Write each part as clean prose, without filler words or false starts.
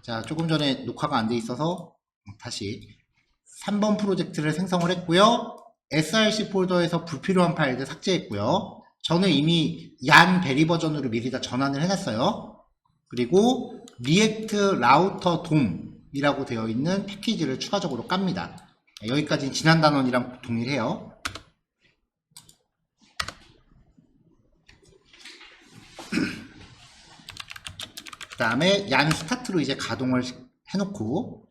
자, 조금 전에 녹화가 안 돼 있어서 다시 3번 프로젝트를 생성을 했고요. src 폴더에서 불필요한 파일들 삭제했고요. 저는 이미 얀 베리 버전으로 미리 다 전환을 해놨어요. 그리고 리액트 라우터 돔이라고 되어 있는 패키지를 추가적으로 깝니다. 여기까지는 지난 단원이랑 동일해요. 그 다음에 얀 스타트로 이제 가동을 해놓고,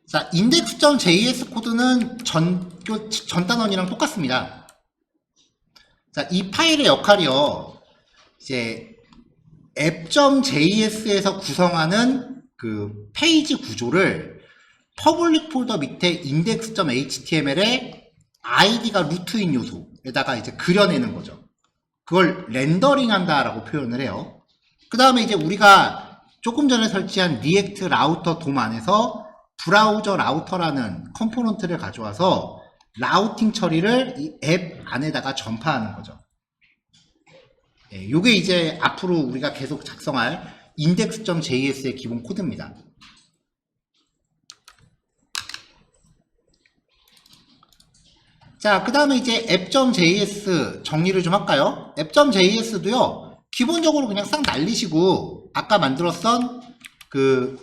자, index.js 코드는 전 단원이랑 똑같습니다. 자, 이 파일의 역할이요, 이제 app.js에서 구성하는 그 페이지 구조를 퍼블릭 폴더 밑에 index.html에 id가 루트인 요소에다가 이제 그려내는 거죠. 그걸 렌더링 한다라고 표현을 해요. 그 다음에 이제 우리가 조금 전에 설치한 리액트 라우터 돔 안에서 브라우저 라우터라는 컴포넌트를 가져와서 라우팅 처리를 이 앱 안에다가 전파하는 거죠. 예, 요게 이제 앞으로 우리가 계속 작성할 index.js의 기본 코드입니다. 자, 그 다음에 이제 app.js 정리를 좀 할까요? app.js도요, 기본적으로 그냥 싹 날리시고, 아까 만들었던 그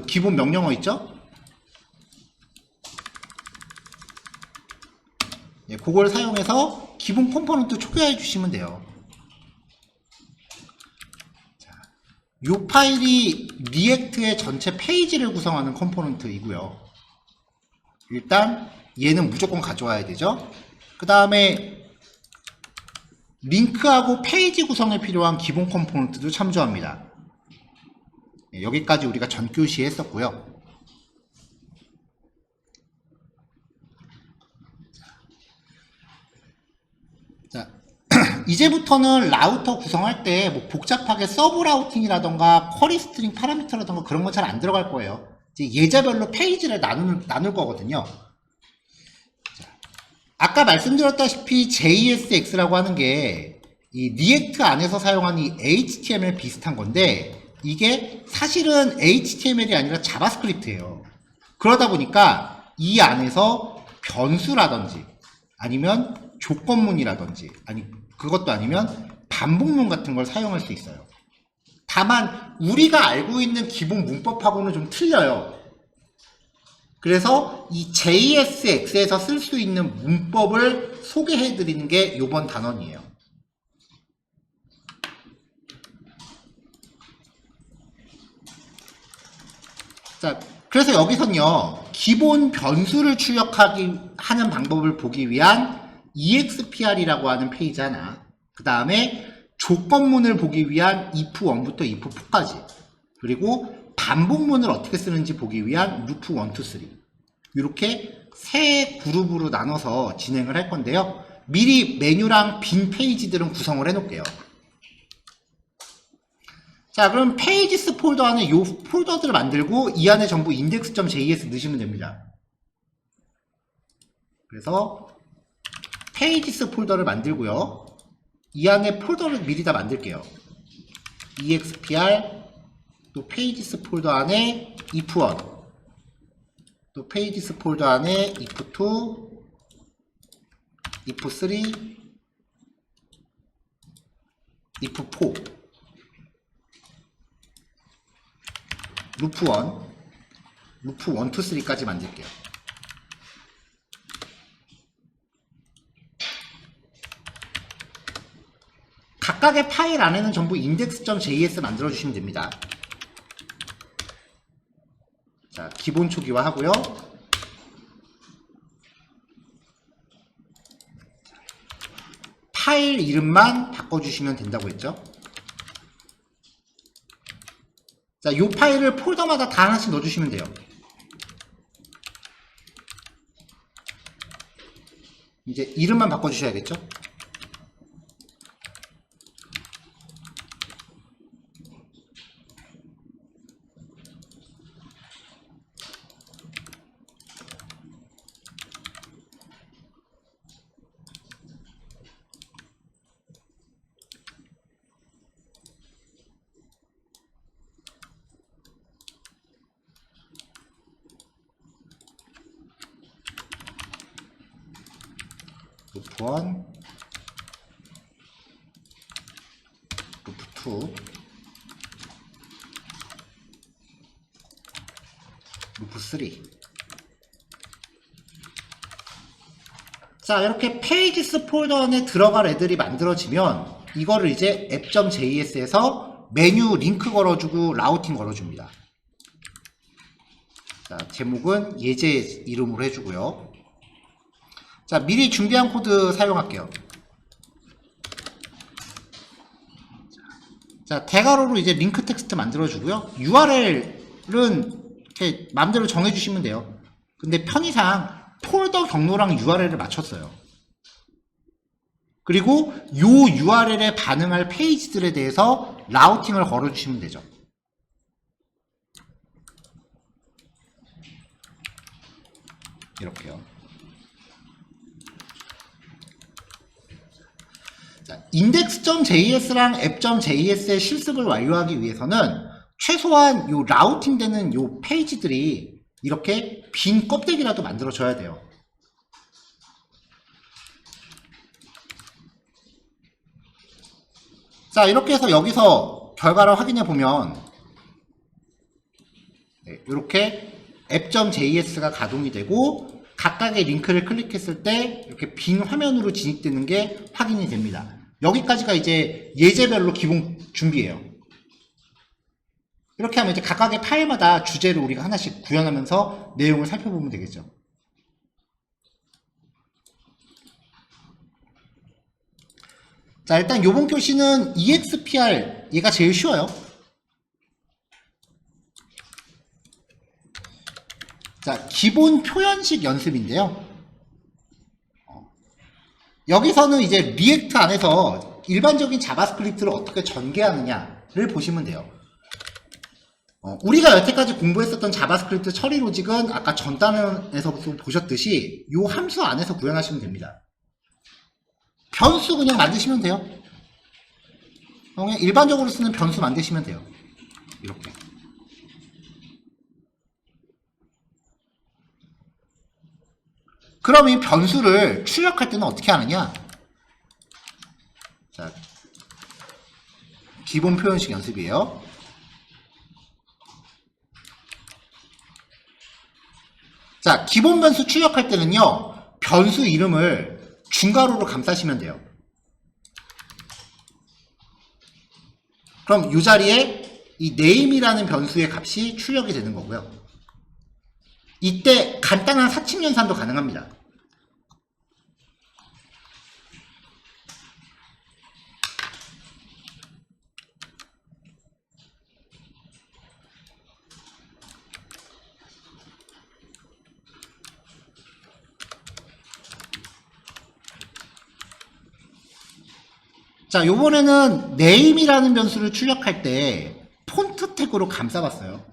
기본 명령어 있죠? 예, 그걸 사용해서 기본 컴포넌트 초기화해 주시면 돼요. 자, 요 파일이 리액트의 전체 페이지를 구성하는 컴포넌트이고요. 일단 얘는 무조건 가져와야 되죠. 그 다음에 링크하고 페이지 구성에 필요한 기본 컴포넌트도 참조합니다. 예, 여기까지 우리가 전교시에 했었고요. 자, 이제부터는 라우터 구성할 때 뭐 복잡하게 서브 라우팅이라던가 쿼리 스트링 파라미터라던가 그런 거 잘 안 들어갈 거예요. 이제 예제별로 페이지를 나눌 거거든요. 자, 아까 말씀드렸다시피 JSX라고 하는 게 이 리액트 안에서 사용하는 이 HTML 비슷한 건데, 이게 사실은 HTML이 아니라 자바스크립트예요. 그러다 보니까 이 안에서 변수라든지 아니면 조건문이라든지, 아니 그것도 아니면 반복문 같은 걸 사용할 수 있어요. 다만 우리가 알고 있는 기본 문법하고는 좀 틀려요. 그래서 이 JSX에서 쓸 수 있는 문법을 소개해 드리는 게 이번 단원이에요. 자, 그래서 여기선요, 기본 변수를 출력하는 방법을 보기 위한 EXPR이라고 하는 페이지 하나, 그 다음에 조건문을 보기 위한 if1부터 if4까지, 그리고 반복문을 어떻게 쓰는지 보기 위한 loop 1, 2, 3, 이렇게 세 그룹으로 나눠서 진행을 할 건데요. 미리 메뉴랑 빈 페이지들은 구성을 해 놓을게요. 자, 그럼 페이지스 폴더 안에 요 폴더들을 만들고 이 안에 전부 index.js 넣으시면 됩니다. 그래서 페이지스 폴더를 만들고요. 이 안에 폴더를 미리 다 만들게요. expr, 또 페이지스 폴더 안에 if1, 또 페이지스 폴더 안에 if2, if3, if4, 루프 1, 루프 1, 2, 3까지 만들게요. 각각의 파일 안에는 전부 index.js 만들어주시면 됩니다. 자, 기본 초기화 하고요. 파일 이름만 바꿔주시면 된다고 했죠. 자, 이 파일을 폴더마다 다 하나씩 넣어주시면 돼요. 이제 이름만 바꿔주셔야겠죠? 루프 1, 루프 2, 루프 3. 자, 이렇게 페이지스 폴더 안에 들어갈 애들이 만들어지면 이거를 이제 app.js에서 메뉴 링크 걸어주고 라우팅 걸어줍니다. 자, 제목은 예제 이름으로 해주고요. 자, 미리 준비한 코드 사용할게요. 자, 대괄호로 이제 링크 텍스트 만들어주고요. URL은 이렇게 마음대로 정해주시면 돼요. 근데 편의상 폴더 경로랑 URL을 맞췄어요. 그리고 요 URL에 반응할 페이지들에 대해서 라우팅을 걸어주시면 되죠. 이렇게요. 자, index.js랑 app.js의 실습을 완료하기 위해서는 최소한 요 라우팅 되는 요 페이지들이 이렇게 빈 껍데기라도 만들어줘야 돼요. 자, 이렇게 해서 여기서 결과를 확인해 보면 이렇게 app.js가 가동이 되고 각각의 링크를 클릭했을 때 이렇게 빈 화면으로 진입되는 게 확인이 됩니다. 여기까지가 이제 예제별로 기본 준비예요. 이렇게 하면 이제 각각의 파일마다 주제를 우리가 하나씩 구현하면서 내용을 살펴보면 되겠죠. 자, 일단 요번 교시는 EXPR, 얘가 제일 쉬워요. 자, 기본 표현식 연습인데요. 여기서는 이제 리액트 안에서 일반적인 자바스크립트를 어떻게 전개하느냐를 보시면 돼요. 우리가 여태까지 공부했었던 자바스크립트 처리 로직은 아까 전 단원에서부터 보셨듯이 이 함수 안에서 구현하시면 됩니다. 변수 그냥 만드시면 돼요. 그냥 일반적으로 쓰는 변수 만드시면 돼요. 이렇게. 그럼 이 변수를 출력할 때는 어떻게 하느냐? 자, 기본 표현식 연습이에요. 자, 기본 변수 출력할 때는요, 변수 이름을 중괄호로 감싸시면 돼요. 그럼 이 자리에 이 name이라는 변수의 값이 출력이 되는 거고요. 이때 간단한 사칙 연산도 가능합니다. 자, 요번에는 name이라는 변수를 출력할 때 폰트 태그로 감싸봤어요.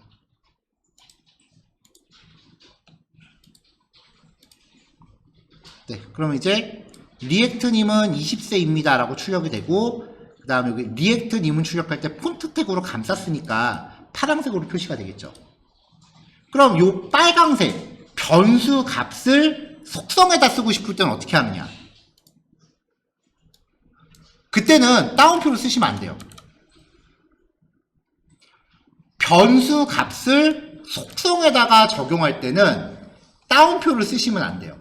네, 그럼 이제 리액트님은 20세입니다 라고 출력이 되고, 그 다음에 여기 리액트님은 출력할 때 폰트 태그로 감쌌으니까 파란색으로 표시가 되겠죠. 그럼 요 빨강색 변수 값을 속성에다 쓰고 싶을 때는 어떻게 하느냐? 그때는 따옴표를 쓰시면 안 돼요. 변수 값을 속성에다가 적용할 때는 따옴표를 쓰시면 안 돼요.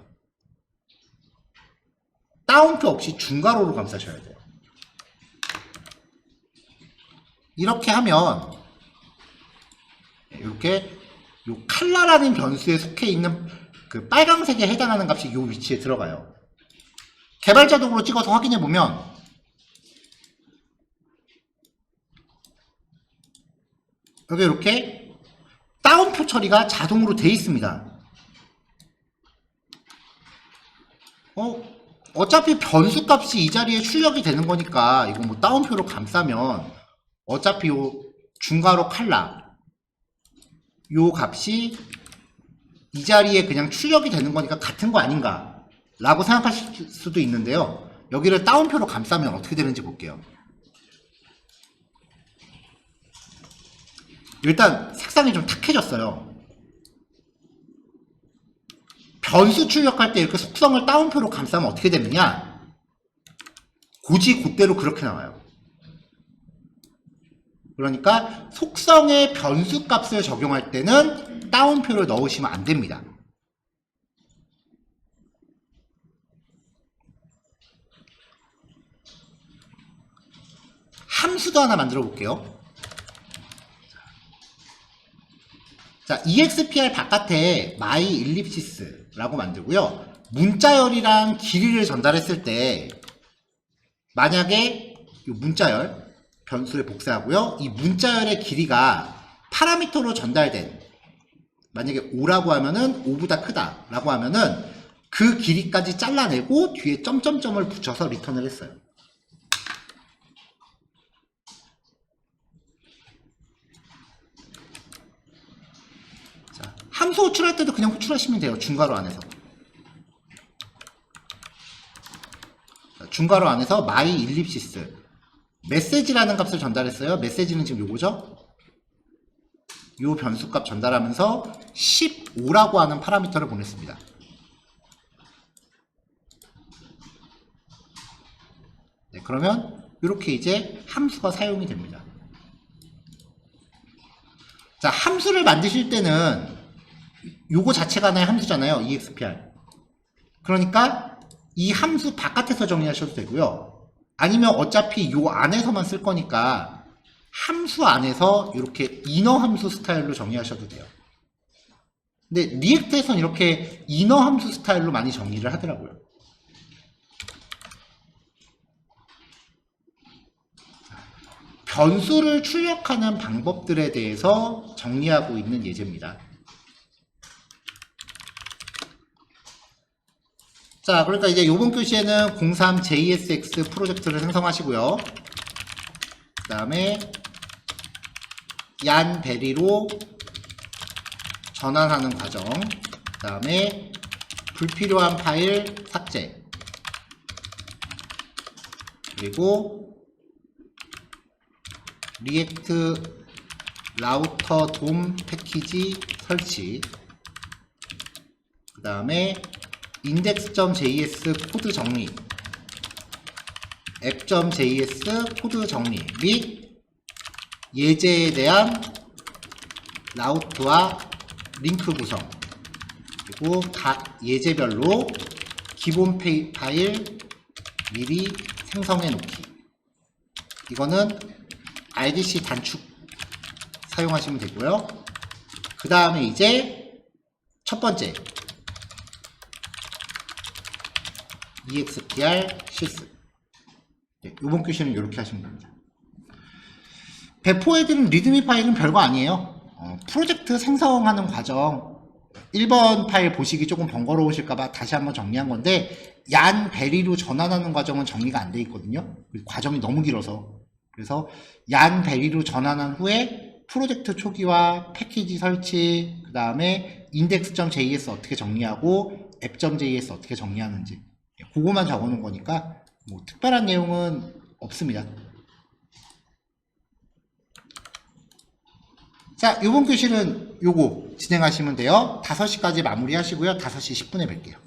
따옴표 없이 중괄호로 감싸셔야 돼요. 이렇게 하면 이렇게 요 칼라라는 변수에 속해 있는 그 빨강색에 해당하는 값이 요 위치에 들어가요. 개발자독으로 찍어서 확인해 보면 여기 이렇게 따옴표 처리가 자동으로 돼 있습니다. 어차피 변수 값이 이 자리에 출력이 되는 거니까 이거 뭐 따옴표로 감싸면 어차피 요 중괄호 칼라 요 값이 이 자리에 그냥 출력이 되는 거니까 같은 거 아닌가 라고 생각하실 수도 있는데요. 여기를 따옴표로 감싸면 어떻게 되는지 볼게요. 일단 색상이 좀 탁해졌어요. 변수 출력할 때 이렇게 속성을 따옴표로 감싸면 어떻게 되느냐? 고지 곧대로 그렇게 나와요. 그러니까 속성의 변수 값을 적용할 때는 따옴표를 넣으시면 안 됩니다. 함수도 하나 만들어 볼게요. 자, EXPR 바깥에 myellipsis라고 만들고요. 문자열이랑 길이를 전달했을 때 만약에 이 문자열 변수를 복사하고요. 이 문자열의 길이가 파라미터로 전달된 만약에 5라고 하면은 5보다 크다 라고 하면은 그 길이까지 잘라내고 뒤에 점점점을 붙여서 리턴을 했어요. 자, 함수 호출할 때도 그냥 호출하시면 돼요. 중괄호 안에서. 자, 중괄호 안에서 myellipsis 메시지라는 값을 전달했어요. 메시지는 지금 요거죠. 요 변수값 전달하면서 15라고 하는 파라미터를 보냈습니다. 네, 그러면 이렇게 이제 함수가 사용이 됩니다. 자, 함수를 만드실 때는 요거 자체가 하나의 함수잖아요. EXPR. 그러니까 이 함수 바깥에서 정리하셔도 되고요. 아니면 어차피 요 안에서만 쓸 거니까 함수 안에서 이렇게 이너 함수 스타일로 정리하셔도 돼요. 근데 리액트에서는 이렇게 이너 함수 스타일로 많이 정리를 하더라고요. 변수를 출력하는 방법들에 대해서 정리하고 있는 예제입니다. 자, 그러니까 이제 이번 교시에는 03 JSX 프로젝트를 생성하시고요. 그 다음에 얀 베리로 전환하는 과정, 그 다음에 불필요한 파일 삭제, 그리고 리액트 라우터 돔 패키지 설치, 그 다음에 index.js 코드 정리, app.js 코드 정리 및 예제에 대한 라우트와 링크 구성, 그리고 각 예제별로 기본 파일 미리 생성해 놓기. 이거는 RDC 단축 사용하시면 되고요. 그 다음에 이제 첫 번째 EXPR 실습. 네, 이번 교시는 이렇게 하시면 됩니다. 배포해드린 리드미 파일은 별거 아니에요. 프로젝트 생성하는 과정 1번 파일 보시기 조금 번거로우실까봐 다시 한번 정리한 건데 얀 베리로 전환하는 과정은 정리가 안 돼 있거든요. 과정이 너무 길어서. 그래서 얀 베리로 전환한 후에 프로젝트 초기화, 패키지 설치, 그 다음에 index.js 어떻게 정리하고 app.js 어떻게 정리하는지 그거만 적어놓은 거니까 뭐 특별한 내용은 없습니다. 자, 이번 교실은 요거 진행하시면 돼요. 5시까지 마무리 하시고요. 5시 10분에 뵐게요.